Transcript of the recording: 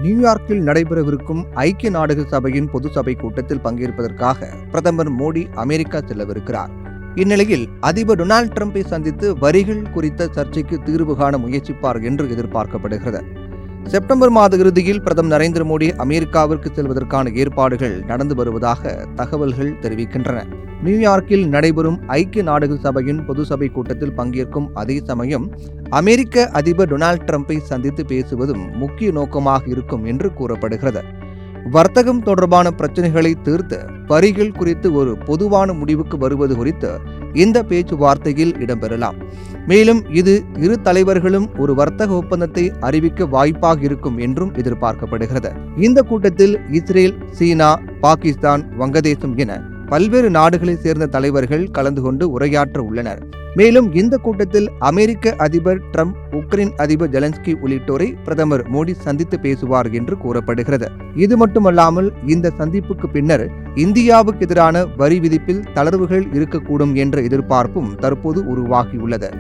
நியூயார்க்கில் நடைபெறவிருக்கும் ஐக்கிய நாடுகள் சபையின் பொது சபை கூட்டத்தில் பங்கேற்பதற்காக பிரதமர் மோடி அமெரிக்கா செல்லவிருக்கிறார். இந்நிலையில் அதிபர் டொனால்டு டிரம்பை சந்தித்து வரிகள் குறித்த சர்ச்சைக்கு தீர்வு காண முயற்சிப்பார் என்று எதிர்பார்க்கப்படுகிறது. செப்டம்பர் மாத இறுதியில் பிரதமர் நரேந்திர மோடி அமெரிக்காவிற்கு செல்வதற்கான ஏற்பாடுகள் நடந்து வருவதாக தகவல்கள் தெரிவிக்கின்றன. நியூயார்க்கில் நடைபெறும் ஐக்கிய நாடுகள் சபையின் பொது சபை கூட்டத்தில் பங்கேற்கும் அதே சமயம் அமெரிக்க அதிபர் டொனால்டு டிரம்பை சந்தித்து பேசுவதும் முக்கிய நோக்கமாக இருக்கும் என்று கூறப்படுகிறது. வர்த்தகம் தொடர்பான பிரச்சனைகளை தீர்த்து வரிகள் குறித்து ஒரு பொதுவான முடிவுக்கு வருவது குறித்து இந்த பேச்சுவார்த்தையில் இடம்பெறலாம். மேலும் இது இரு தலைவர்களும் ஒரு வர்த்தக ஒப்பந்தத்தை அறிவிக்க வாய்ப்பாக இருக்கும் என்றும் எதிர்பார்க்கப்படுகிறது. இந்த கூட்டத்தில் இஸ்ரேல், சீனா, பாகிஸ்தான், வங்கதேசம் என பல்வேறு நாடுகளைச் சேர்ந்த தலைவர்கள் கலந்து கொண்டு உரையாற்ற உள்ளனர். மேலும் இந்த கூட்டத்தில் அமெரிக்க அதிபர் டிரம்ப், உக்ரைன் அதிபர் ஜெலன்ஸ்கி உள்ளிட்டோரை பிரதமர் மோடி சந்தித்து பேசுவார் என்று கூறப்படுகிறது. இது மட்டுமல்லாமல் இந்த சந்திப்புக்கு பின்னர் இந்தியாவுக்கு எதிரான வரி விதிப்பில் தளர்வுகள் இருக்கக்கூடும் என்ற எதிர்பார்ப்பும் தற்போது உருவாகியுள்ளது.